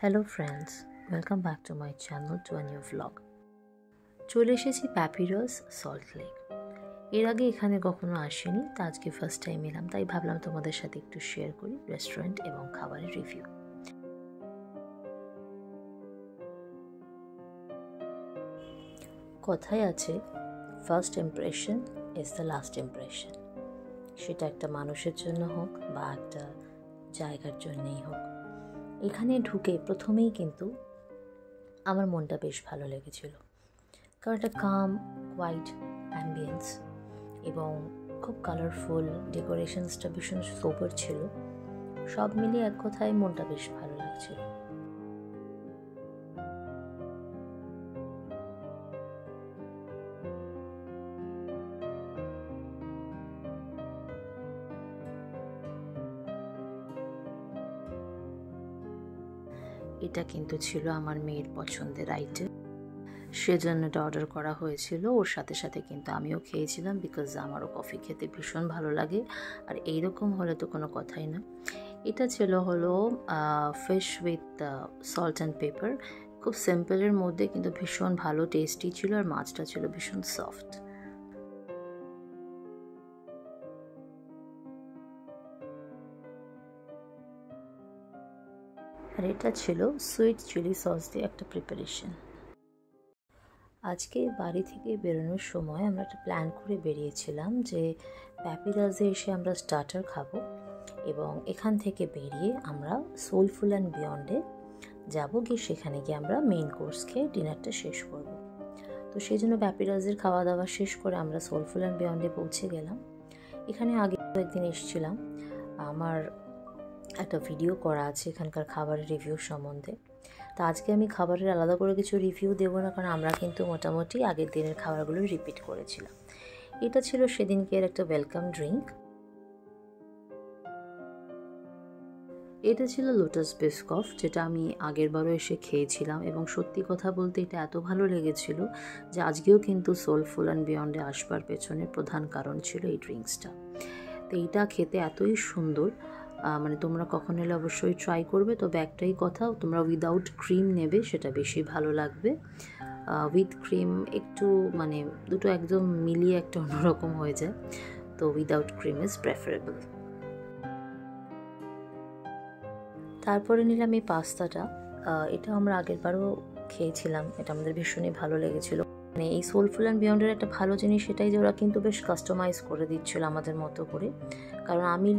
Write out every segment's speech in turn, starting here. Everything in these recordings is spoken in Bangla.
Hello friends, welcome back to my channel to a new vlog. চলে এসেছি প্যাপিরাস সল্ট লেক। এর আগে এখানে কখনো আসিনি, তা আজকে ফার্স্ট টাইম এলাম, তাই ভাবলাম তোমাদের সাথে একটু শেয়ার করি রেস্টুরেন্ট এবং খাবারের রিভিউ। কথায় আছে first impression is the last impression. সেটা একটা মানুষের জন্য হোক বা একটা জায়গার জন্যই হোক, এখানে ঢুকে প্রথমেই কিন্তু আমার মনটা বেশ ভালো লেগেছিল, কারণ একটা কাম হোয়াইট অ্যাম্বিয়েন্স এবং খুব কালারফুল, ডেকোরেশনসটা ভীষণ সোবার ছিল। সব মিলিয়ে এক কথায় মনটা বেশ ভালো লাগছিল। এটা কিন্তু ছিল আমার মেয়ের পছন্দের আইটেম, সেজন্য এটা অর্ডার করা হয়েছিল। ওর সাথে সাথে কিন্তু আমিও খেয়েছিলাম, বিকজ আমারও কফি খেতে ভীষণ ভালো লাগে, আর এইরকম হলে তো কোনো কথাই না। এটা ছিল হলো fish with salt and paper, খুব সিম্পলের মধ্যে কিন্তু ভীষণ ভালো টেস্টি ছিল, আর মাছটা ছিল ভীষণ সফট। আর এটা ছিল সুইট চিলি সস দিয়ে একটা প্রিপারেশন। আজকে বাড়ি থেকে বেরোনোর সময় আমরা একটা প্ল্যান করে বেরিয়েছিলাম যে প্যাপিরাসে এসে আমরা স্টার্টার খাবো এবং এখান থেকে বেরিয়ে আমরা সোলফুল অ্যান্ড বিয়ন্ডে যাবো, গিয়ে সেখানে গিয়ে আমরা মেইন কোর্স খেয়ে ডিনারটা শেষ করব। তো সেই জন্য প্যাপিরাসের খাওয়া দাওয়া শেষ করে আমরা সোলফুল অ্যান্ড বিয়ন্ডে পৌঁছে গেলাম। এখানে আগে একদিন এসেছিলাম, আমার একটা ভিডিও করা আছে এখানকার খাবারের রিভিউ সম্বন্ধে। তা আজকে আমি খাবারের আলাদা করে কিছু রিভিউ দেবো না, কারণ আমরা কিন্তু মোটামুটি আগের দিনের খাবারগুলো রিপিট করেছিলাম। এটা ছিল সেদিনকের একটা ওয়েলকাম ড্রিঙ্ক। এটা ছিল লোটাস বিস্কফ, যেটা আমি আগের বারও এসে খেয়েছিলাম এবং সত্যি কথা বলতে এটা এত ভালো লেগেছিল যে আজকেও কিন্তু সোলফুল অ্যান্ড বিয়ন্ডে আসবার পেছনে প্রধান কারণ ছিল এই ড্রিঙ্কসটা। তো এইটা খেতে এতই সুন্দর, মানে তোমরা কখন এলে অবশ্যই ট্রাই করবে। তবে একটাই কথা, তোমরা উইদাউট ক্রিম নেবে, সেটা বেশি ভালো লাগবে। উইথ ক্রিম একটু মানে দুটো একদম মিলিয়ে একটা অন্যরকম হয়ে যায়, তো উইদাউট ক্রিম ইজ প্রেফারেবল। তারপরে নিলাম এই পাস্তাটা, এটা আমরা আগেরবারও খেয়েছিলাম, এটা আমাদের ভীষণই ভালো লেগেছিলো। মানে এই সোলফুল অ্যান্ড বিয়ন্ডের একটা ভালো জিনিস এটাই যে ওরা কিন্তু বেশ কাস্টমাইজ করে দিচ্ছিল আমাদের মতো করে, কারণ আমি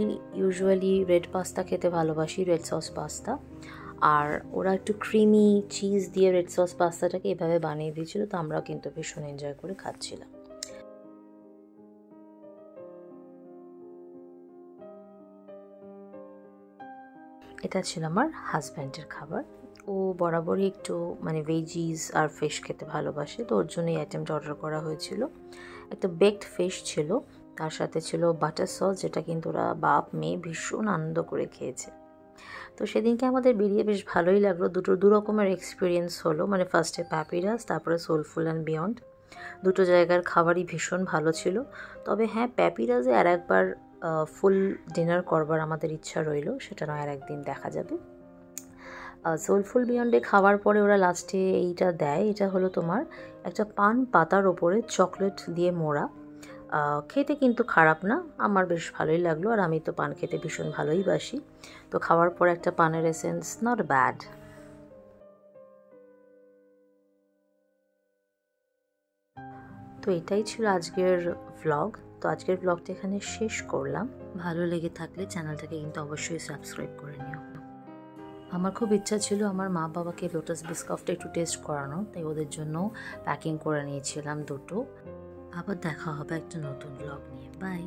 ইউজুয়ালি রেড পাস্তা খেতে ভালোবাসি, রেড সস পাস্তা, আর ওরা একটু ক্রিমি চিজ দিয়ে রেড সস পাস্তাটাকে এভাবে বানিয়ে দিয়েছিল, তো আমরা কিন্তু ভীষণ এনজয় করে খাচ্ছিলাম। এটা ছিল আমার হাজব্যান্ডের খাবার। ও বরাবরই একটু মানে ভেজিস আর ফিশ খেতে ভালোবাসে, তো ওর জন্য এই আইটেমটা অর্ডার করা হয়েছিল। একটা বেকড ফিশ ছিল, তার সাথে ছিল বাটার সস, যেটা কিন্তু ওরা বাপ মেয়ে ভীষণ আনন্দ করে খেয়েছে। তো সেদিনকে আমাদের বেরিয়ে বেশ ভালোই লাগলো, দু রকমের এক্সপিরিয়েন্স হলো। মানে ফার্স্টে প্যাপিরাস, তারপরে সোলফুল অ্যান্ড বিয়ন্ড, দুটো জায়গার খাবারই ভীষণ ভালো ছিল। তবে হ্যাঁ, প্যাপিরাসে আর একবার ফুল ডিনার করবার আমাদের ইচ্ছা রইল, সেটা নয় আর একদিন দেখা যাবে। সোলফুল বিয়ন্ডে খাওয়ার পরে ওরা লাস্টে এইটা দেয়, এটা হলো তোমার একটা পান পাতার ওপরে চকলেট দিয়ে মোড়া। খেতে কিন্তু খারাপ না, আমার বেশ ভালোই লাগলো, আর আমি তো পান খেতে ভীষণ ভালোই বাসি, তো খাওয়ার পর একটা পানের এসেন্স নট ব্যাড। তো এটাই ছিল আজকের ভ্লগ। তো আজকের ভ্লগটা এখানে শেষ করলাম। ভালো লেগে থাকলে চ্যানেলটাকে কিন্তু অবশ্যই সাবস্ক্রাইব করে নিও। আমার খুব ইচ্ছা ছিল আমার মা বাবাকে লোটাস বিস্কফটা একটু টেস্ট করানো, তাই ওদের জন্য প্যাকিং করে নিয়েছিলাম দুটো। আবার দেখা হবে একটা নতুন ভ্লগ নিয়ে। বাই।